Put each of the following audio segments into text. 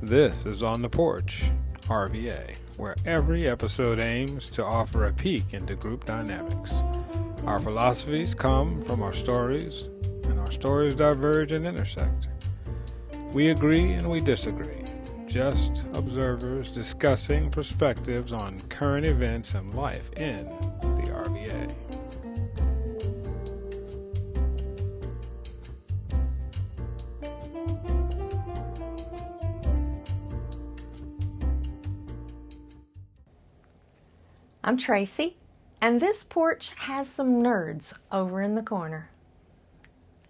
This is On the Porch, RVA, where every episode aims to offer a peek into group dynamics. Our philosophies come from our stories, and our stories diverge and intersect. We agree and we disagree, just observers discussing perspectives on current events and life in the RVA. I'm Tracy, and this porch has some nerds over in the corner.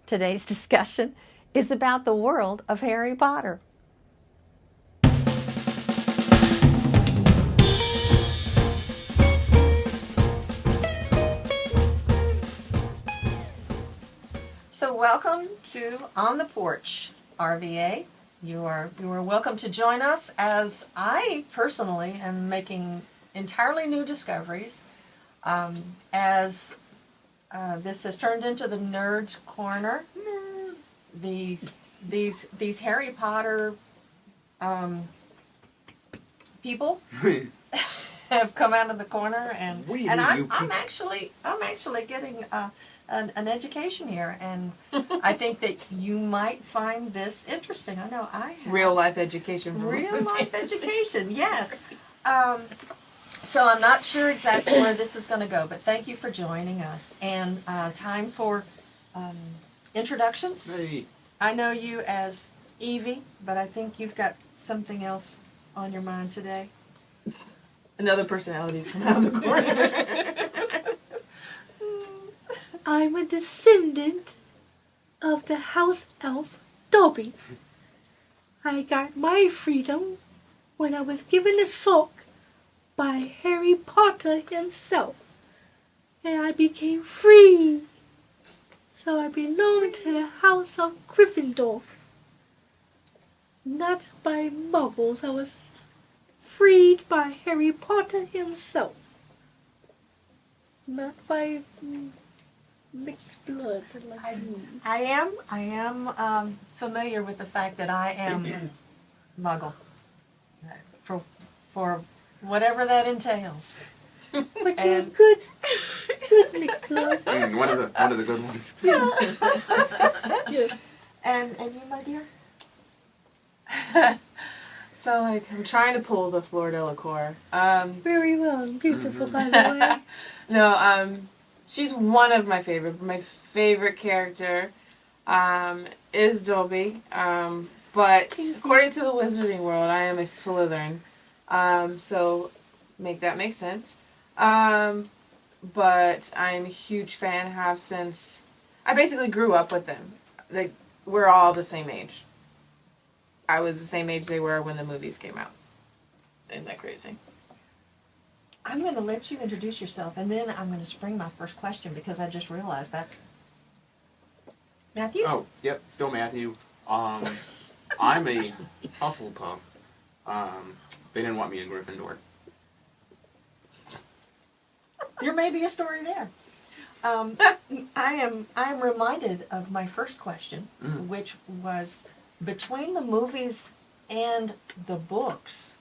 Today's discussion is about the world of Harry Potter. So welcome to On the Porch, RVA. You are welcome to join us as I personally am making entirely new discoveries as this has turned into the Nerds Corner. These Harry Potter people have come out of the corner, and I'm actually getting an education here, and I think that you might find this interesting. I know I have. Real life education. Real life education, yes. So I'm not sure exactly where this is going to go, but thank you for joining us. And time for introductions. Hey. I know you as Evie, but I think you've got something else on your mind today. Another personality's come out of the corner. I'm a descendant of the house elf Dobby. I got my freedom when I was given a sock by Harry Potter himself, and I became free. So I belong to the house of Gryffindor. Not by muggles, I was freed by Harry Potter himself. Not by mixed blood. I am familiar with the fact that I am Muggle. For whatever that entails. But you're good mixed blood. One of the good ones. Yeah. And you, my dear? So, I'm trying to pull the Fleur Delacour. Very well, beautiful, by the way. No, she's one of my favorite. My favorite character is Dobby. But according to the Wizarding World, I am a Slytherin. So make that make sense. But I'm a huge fan, have since I basically grew up with them. We're all the same age. I was the same age they were when the movies came out. Isn't that crazy? I'm going to let you introduce yourself, and then I'm going to spring my first question because I just realized that's Matthew. Oh, yep, still Matthew. I'm a Hufflepuff. They didn't want me in Gryffindor. There may be a story there. I am reminded of my first question, which was between the movies and the books.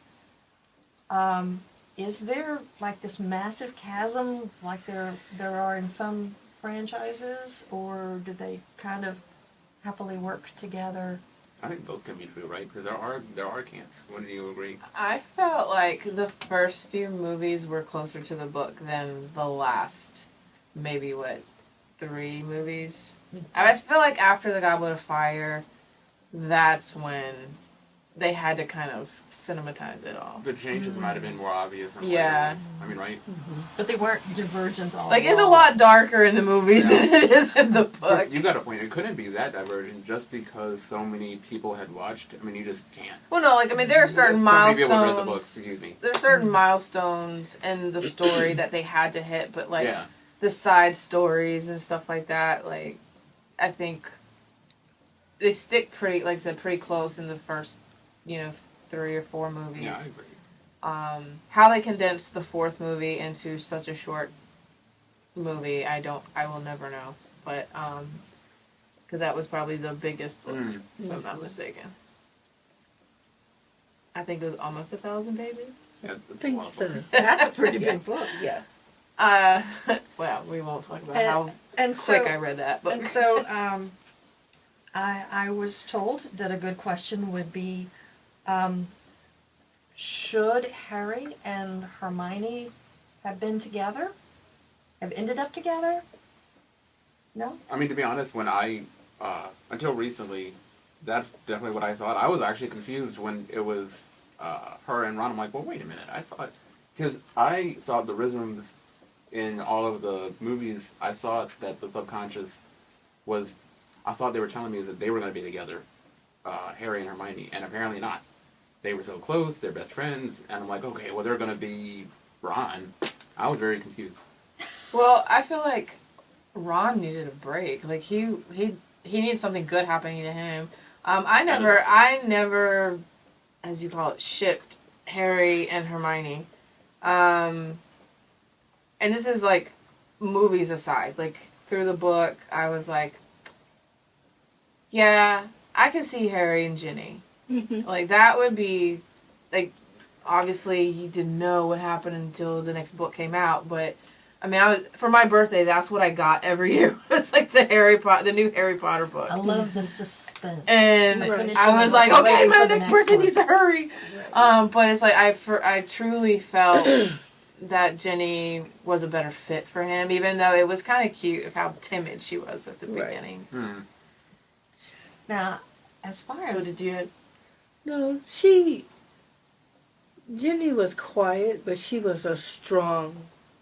Is there like this massive chasm like there are in some franchises, or do they kind of happily work together? I think both can be true, right? Because there are camps. Wouldn't you agree? I felt like the first few movies were closer to the book than the last, maybe 3 movies. I feel like after the Goblet of Fire, that's when they had to kind of cinematize it all. The changes might have been more obvious. Yeah. I mean, right? But they weren't divergent all it's a lot darker in the movies than it is in the book. You got a point. It couldn't be that divergent just because so many people had watched. I mean, you just can't. Well, no, there are certain milestones. So many people read the books, excuse me. There are certain milestones in the story that they had to hit, but the side stories and stuff like that, I think they stick pretty, like I said, pretty close in the first 3 or 4 movies. Yeah, I agree. How they condensed the 4th movie into such a short movie, I will never know. But, because that was probably the biggest book, if I'm not mistaken. I think it was almost 1,000 pages. Yeah, I it's a think lot of so. books. That's a pretty big book. Yeah. Well, we won't talk about And- how And quick so, I read that. But and so, I was told that a good question would be, should Harry and Hermione have been together? Have ended up together? No? I mean, to be honest, when I, until recently, that's definitely what I thought. I was actually confused when it was her and Ron. I'm like, well, wait a minute. I thought, because I saw the rhythms in all of the movies. I saw that the subconscious was, I thought they were telling me that they were going to be together, Harry and Hermione, and apparently not. They were so close, they're best friends, and I'm like, okay, well, they're going to be Ron. I was very confused. well, I feel like Ron needed a break. Like he needed something good happening to him. I never, as you call it, shipped Harry and Hermione. And this is like movies aside. Like through the book, I was like, yeah, I can see Harry and Ginny. Mm-hmm. Like that would be, like, obviously he didn't know what happened until the next book came out, but I mean, for my birthday, that's what I got every year. It's like the new Harry Potter book. I love the suspense. And Finishing I was the like, book, okay, waiting my for the next birthday one. needs to hurry. But it's like I truly felt that Jenny was a better fit for him, even though it was kind of cute of how timid she was at the Right. beginning. Now, as far So as did you? No, Jenny was quiet, but she was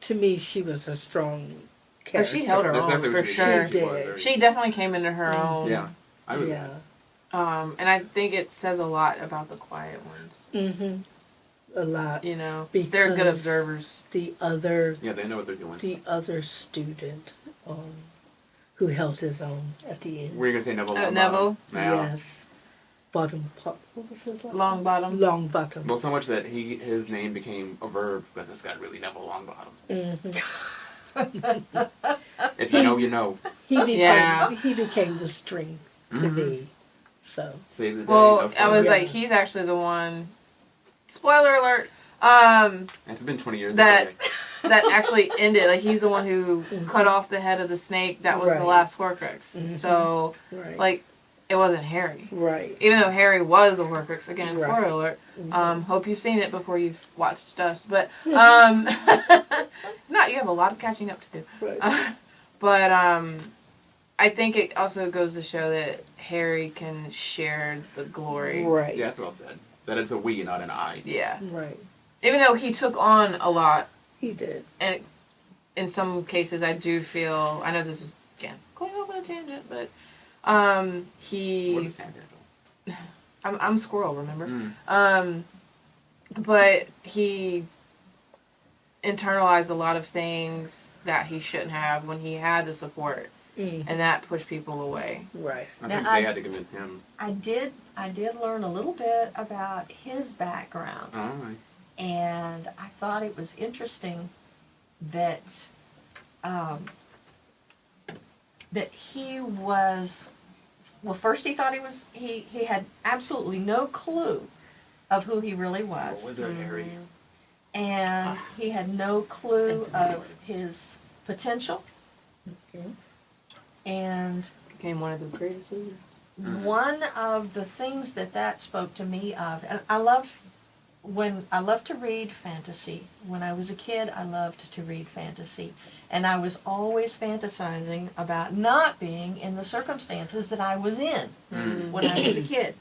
to me, she was a strong Oh, character. she held her That's own definitely for what sure. She She was did. very- She definitely came into her own. Yeah, I would. Yeah. And I think it says a lot about the quiet ones. Mm-hmm. A lot. You know, they're good Because observers. The other Yeah, they know what they're doing. student who held his own at the end. Were you gonna say Neville? Longbottom? Neville? Yeah. Yes. What was his last Long name? bottom. Longbottom. Well, so much that his name became a verb because this guy really Neville Longbottom. Mm-hmm. If you know, you know. He became the string to Mhm. me. So Save the day. Well, no I was spoilers. like, he's actually the one. Spoiler alert. It's been 20 years. That it's that actually ended. Like he's the one who cut off the head of the snake. That was the Right. last Horcrux. Mhm. So right. like, it wasn't Harry. Right. Even though Harry was a Horcrux. Again, Right. spoiler alert. Mhm. Hope you've seen it before you've watched us. But not you have a lot of catching up to do. Right. But I think it also goes to show that Harry can share the glory. Right. Yeah, that's well said. That it's a we, not an I. Yeah. Right. Even though he took on a lot, He did. and in some cases I do feel, I know this is, again, going off on a tangent, but What he, is tangential? I'm Squirrel, remember? Mm. But he internalized a lot of things that he shouldn't have when he had the support, Mm. and that pushed people away. Right. I Now, think I- they had to convince him. I did learn a little bit about his background. Oh, right. And I thought it was interesting that that he was, well, first he thought he had absolutely no clue of who he really was, Wizard Harry. and he had no clue And of his potential. Okay. And Became one of the greatest wizards. one of the things that spoke to me of, and I love to read fantasy. When I was a kid, I loved to read fantasy. And I was always fantasizing about not being in the circumstances that I was in when I was a kid.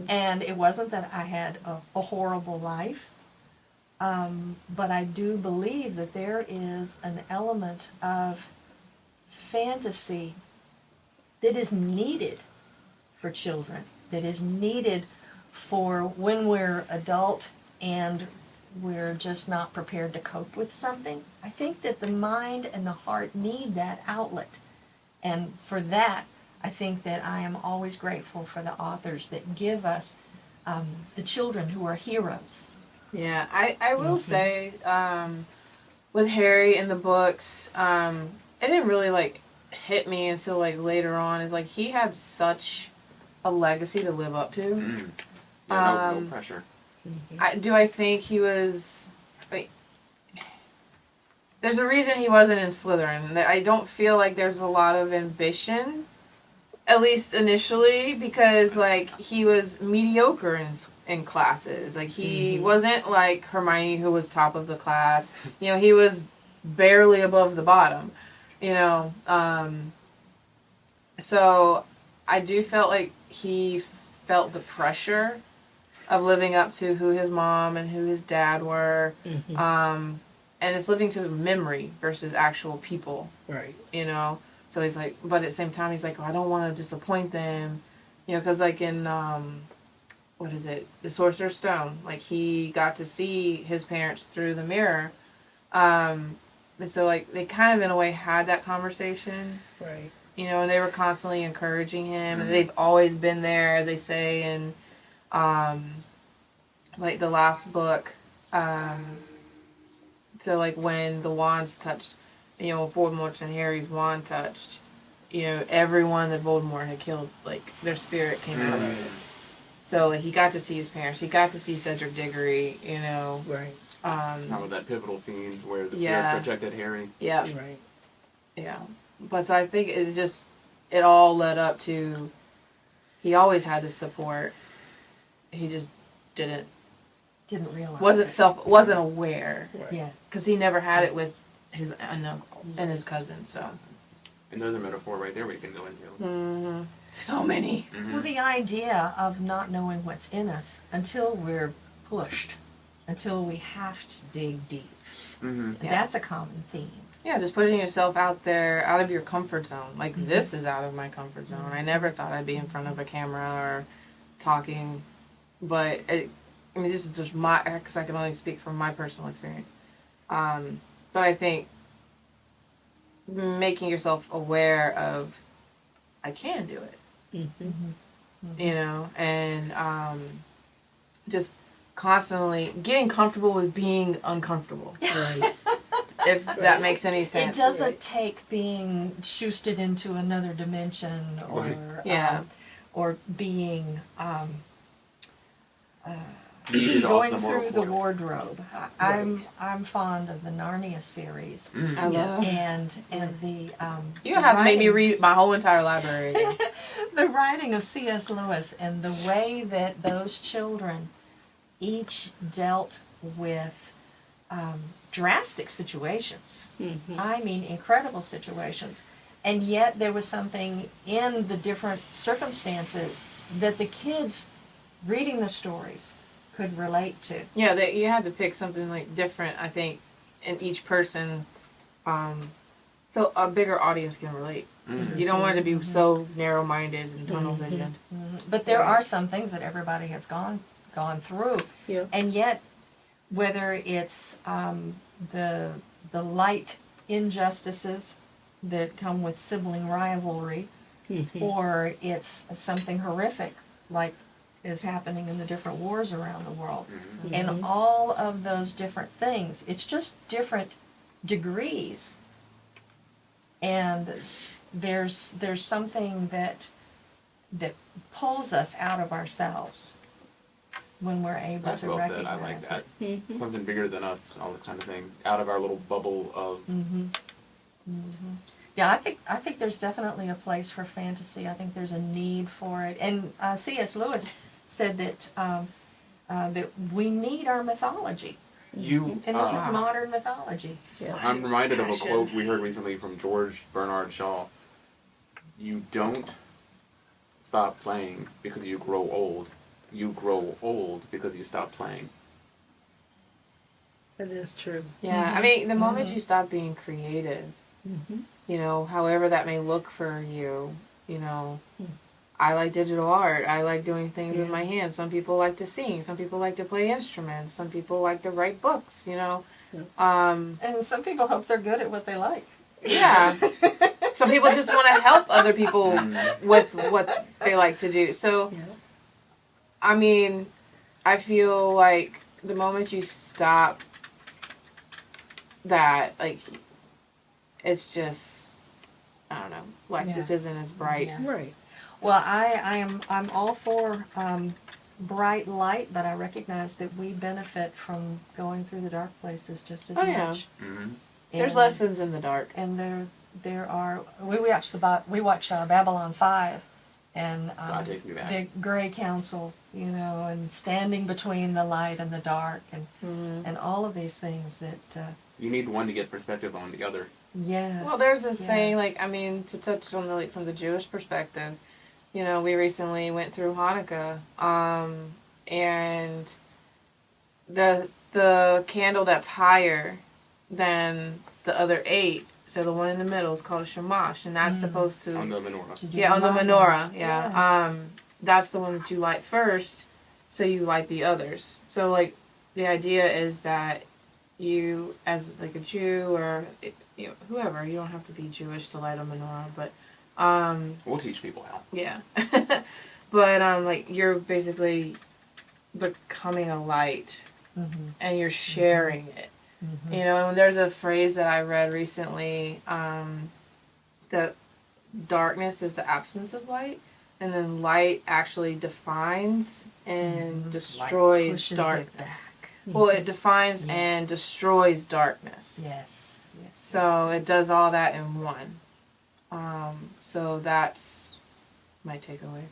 And it wasn't that I had a horrible life, but I do believe that there is an element of fantasy that is needed for children, that is needed for when we're adult and we're just not prepared to cope with something. I think that the mind and the heart need that outlet. And for that, I think that I am always grateful for the authors that give us the children who are heroes. Yeah, I will say, with Harry in the books, it didn't really, like, hit me until, like, later on. It's like, he had such a legacy to live up to. Yeah, no pressure. I think he was... there's a reason he wasn't in Slytherin. I don't feel like there's a lot of ambition, at least initially, because like he was mediocre in classes. Like he wasn't like Hermione, who was top of the class. You know, he was barely above the bottom. You know, so I do felt like he felt the pressure of living up to who his mom and who his dad were. And it's living to memory versus actual people. Right. You know? So he's like, but at the same time, he's like, oh, I don't want to disappoint them. You know, because like in, what is it? The Sorcerer's Stone. Like, he got to see his parents through the mirror. And so, like, they kind of, in a way, had that conversation. Right. You know, and they were constantly encouraging him. And they've always been there, as they say in, like, the last book. So, like, when the wands touched, you know, Voldemort's and Harry's wand touched, you know, everyone that Voldemort had killed, like, their spirit came out of it. So, like, he got to see his parents. He got to see Cedric Diggory, you know. Right. How with that pivotal scene where the spirit protected Harry. Yeah. Right. Yeah. But so I think it all led up to, he always had the support. He just didn't realize. Wasn't aware. Right. Yeah. Because he never had it with his uncle and his cousin, so. Another metaphor right there we can go into. So many. Well, the idea of not knowing what's in us until we're pushed, until we have to dig deep. That's a common theme. Yeah, just putting yourself out there, out of your comfort zone. Like, this is out of my comfort zone. I never thought I'd be in front of a camera or talking. But, this is just because I can only speak from my personal experience. But I think making yourself aware of, I can do it. You know, and just constantly getting comfortable with being uncomfortable. Right. If that makes any sense. It doesn't take being shoosted into another dimension or or being going through the wardrobe. I'm fond of the Narnia series. I love. And the you have made me read my whole entire library again. The writing of C.S. Lewis and the way that those children each dealt with drastic situations. I mean, incredible situations. And yet there was something in the different circumstances that the kids reading the stories could relate to. Yeah, you had to pick something like different, I think, in each person, so a bigger audience can relate. You don't want it to be so narrow-minded and tunnel vision. But there are some things that everybody has gone through, and yet, whether it's the light injustices that come with sibling rivalry, or it's something horrific like is happening in the different wars around the world, and all of those different things, it's just different degrees, and there's something that pulls us out of ourselves when we're able That's to well recognize said. I like that. it. Something bigger than us, all this kind of thing, out of our little bubble of. Yeah, I think there's definitely a place for fantasy. I think there's a need for it, and C.S. Lewis said that that we need our mythology. And this is modern mythology. I'm reminded of a quote we heard recently from George Bernard Shaw. You don't stop playing because you grow old. You grow old because you stop playing. That is true. Yeah, I mean, the moment you stop being creative, you know, however that may look for you, you know, I like digital art. I like doing things with my hands. Some people like to sing. Some people like to play instruments. Some people like to write books, you know. And some people hope they're good at what they like. Yeah. Some people just want to help other people with what they like to do. So, I mean, I feel like the moment you stop that, like, it's just, I don't know, life just isn't as bright. Right. Well, I'm all for bright light, but I recognize that we benefit from going through the dark places just as Oh, yeah. much. Mm-hmm. There's And- lessons in the dark. And there are we watch Babylon 5, and God takes me back. the Gray Council, and standing between the light and the dark, and and all of these things that You need one to get perspective on the other. yeah. Well, there's this Yeah. saying, to touch on from the Jewish perspective, we recently went through Hanukkah, and the candle that's higher than the other 8, so the one in the middle is called a shamash, and that's supposed to... On the menorah. Yeah, on the menorah, yeah. That's the one that you light first, so you light the others. So, like, the idea is that you, as, like, a Jew or, whoever, you don't have to be Jewish to light a menorah, but, We'll teach people how. yeah. But, like, you're basically becoming a light, and you're sharing it. And there's a phrase that I read recently, that darkness is the absence of light, and then light actually defines and destroys Pushes it darkness. back. Well, it defines and Yes. destroys darkness. Yes. So it does all that in one. So that's my takeaway.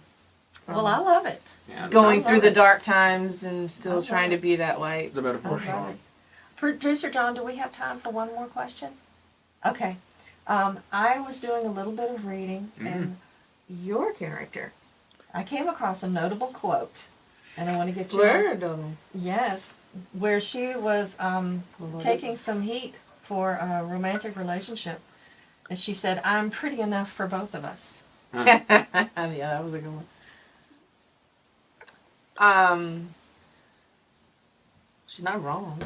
from Well, I love it. Yeah. going I through love the it. dark times and I still love trying to it. be that light. The metaphor I love strong. it. Producer John, do we have time for one more question? Okay. I was doing a little bit of reading, and your character, I came across a notable quote, and I want to get you. Flirto. Yes, where she was taking some heat for a romantic relationship, and she said, "I'm pretty enough for both of us." Yeah, that was a good one. She's not wrong.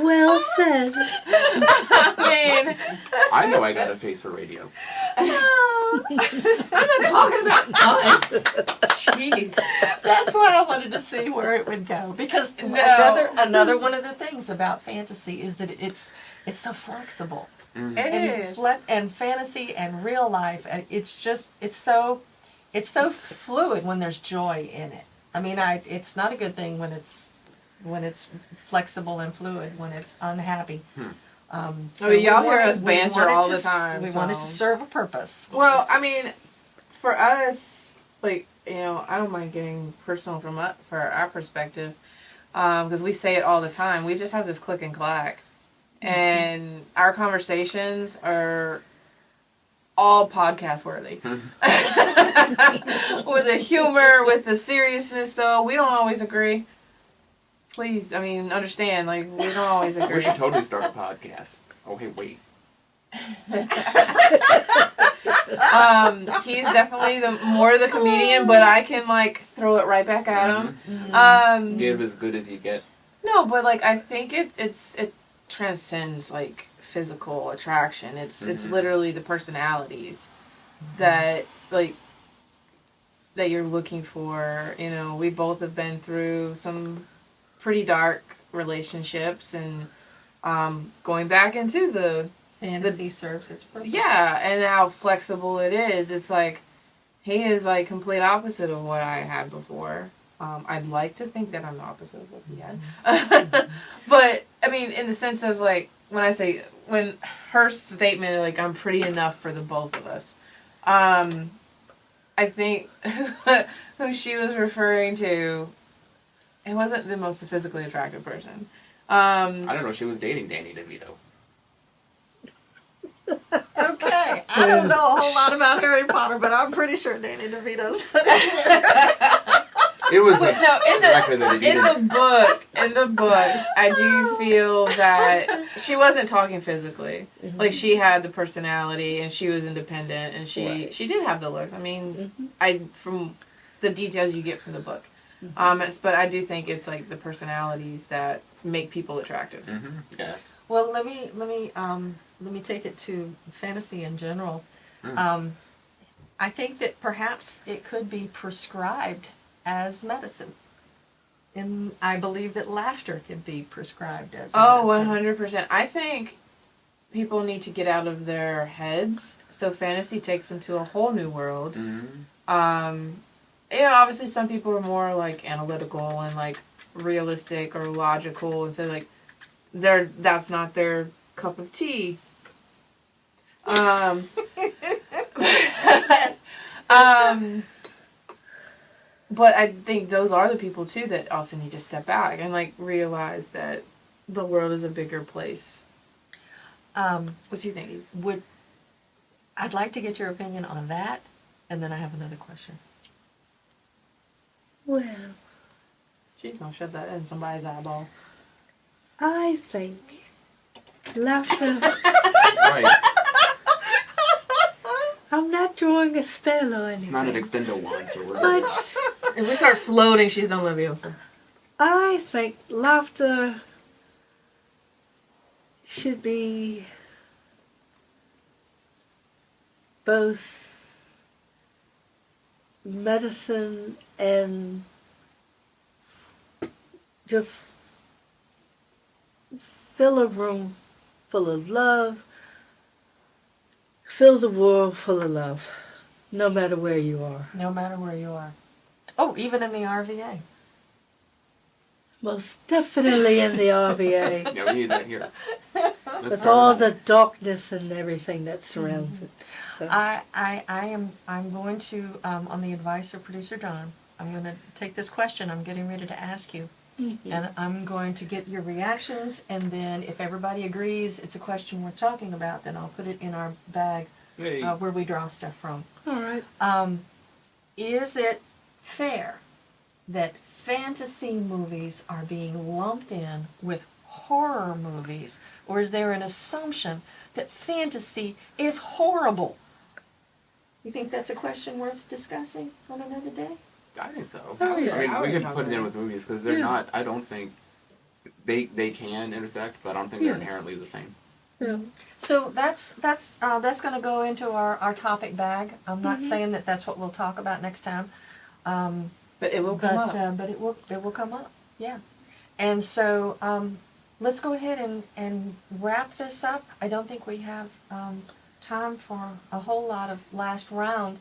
Well said. I mean, I know I got a face for radio. I'm not talking about us. Jeez. That's why I wanted to see where it would go, because No. another one of the things about fantasy is that it's so flexible. Mm-hmm. It is. And fantasy and real life, it's so fluid when there's joy in it. I mean, it's not a good thing when it's flexible and fluid, when it's unhappy. I mean, y'all hear us banter all the time, We so. wanted to serve a purpose. Well, I mean, for us, like, I don't mind getting personal for our perspective, because we say it all the time. We just have this click and clack. And our conversations are all podcast worthy. With the humor, with the seriousness, though, we don't always agree. Please, I mean, understand, like, we don't always agree. We should totally start a podcast. Oh, hey, wait. He's definitely more the comedian, but I can, like, throw it right back at him. Give as good as you get. No, but, like, I think it transcends, like, physical attraction. It's literally the personalities that, like, that you're looking for. We both have been through some pretty dark relationships, and going back into the Fantasy serves its purpose. yeah, and how flexible it is. It's like he is like complete opposite of what I had before. I'd like to think that I'm the opposite of what he had. But I mean, in the sense of like when her statement, like, I'm pretty enough for the both of us. I think who she was referring to, it wasn't the most physically attractive person. I don't know. She was dating Danny DeVito. Okay, I don't know a whole lot about Harry Potter, but I'm pretty sure Danny DeVito's not in there. It was like No, exactly that he in didn't. the book, I do feel that she wasn't talking physically. Like, she had the personality, and she was independent, and she did have the looks. I mean, from the details you get from the book. But I do think it's like the personalities that make people attractive. Yeah. Well, let me take it to fantasy in general. I think that perhaps it could be prescribed as medicine. And I believe that laughter can be prescribed as medicine. 100%. I think people need to get out of their heads, so fantasy takes them to a whole new world. Yeah, obviously some people are more like analytical and like realistic or logical, and so like that's not their cup of tea. But I think those are the people too that also need to step back and like realize that the world is a bigger place. What do you think, Eve? I'd like to get your opinion on that, and then I have another question. Well, She's gonna shove that in somebody's eyeball. I think laughter. Right. I'm not drawing a spell or anything. It's not an extendo wand, so we're good. But If we start floating, she's done Leviosa. I think laughter should be both medicine and just fill a room full of love, fill the world full of love, no matter where you are. No matter where you are. Oh, even in the RVA. Most definitely in the RVA, Yeah, we need that here. Let's with start all it the darkness and everything that surrounds it. So. I'm going to, on the advice of producer John, I'm going to take this question I'm getting ready to ask you, and I'm going to get your reactions, and then if everybody agrees it's a question worth talking about, then I'll put it in our bag Hey. where we draw stuff from. All right. Is it fair that fantasy movies are being lumped in with horror movies, or is there an assumption that fantasy is horrible? You think that's a question worth discussing on another day? I think so. Oh, yeah. I mean, I we would could put it in with movies because they're Yeah. not. I don't think they can intersect, but I don't think they're Yeah. inherently the same. Yeah. So that's going to go into our topic bag. I'm not saying that that's what we'll talk about next time, But it will come up. but it will come up. Yeah, and so let's go ahead and wrap this up. I don't think we have time for a whole lot of last round,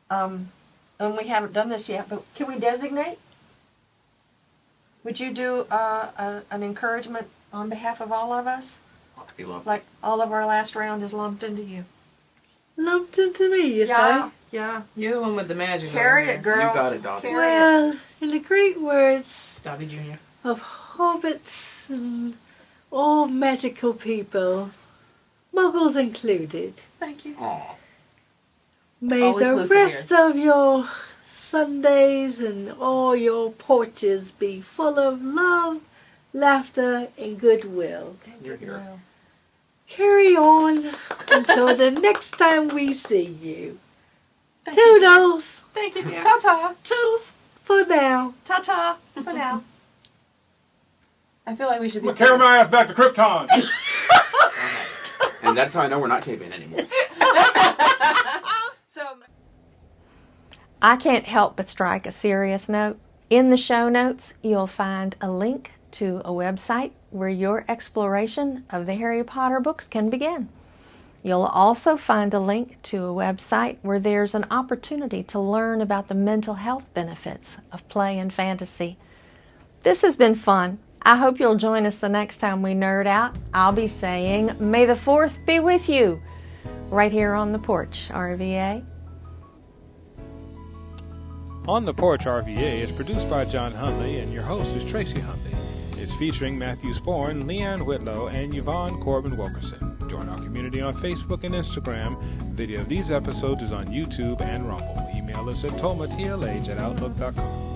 and we haven't done this yet. But can we designate? Would you do an encouragement on behalf of all of us? That'd be lovely. Like all of our last round is lumped into you. Lumped into me, you Yeah, say? yeah. You're the one with the magic. Carry over it, girl. You got it, Dobby. Carry Well, in the great words there. Dobby Jr. of hobbits and all magical people, muggles included, Thank you. Aw. may All the inclusive rest of your Sundays and all your porches be full of love, laughter, and goodwill. You're here. Well, Carry on until the next time we see you. thank you. Toodles Thank you. Yeah. Ta-ta. Toodles. for now. Ta-ta. For now. I feel like we should I'm be. gonna carry my ass back to Krypton. And that's how I know we're not taping anymore. So. I can't help but strike a serious note. In the show notes, you'll find a link to a website where your exploration of the Harry Potter books can begin. You'll also find a link to a website where there's an opportunity to learn about the mental health benefits of play and fantasy. This has been fun. I hope you'll join us the next time we nerd out. I'll be saying, May the 4th be with you, right here on the porch, RVA. On the Porch RVA is produced by John Hundley, and your host is Tracy Hundley. It's featuring Matthew Sporn, LeAnne Whitlow, and Yvonne Corbin Wilkerson. Join our community on Facebook and Instagram. Video of these episodes is on YouTube and Rumble. Email us at tomatlh@outlook.com.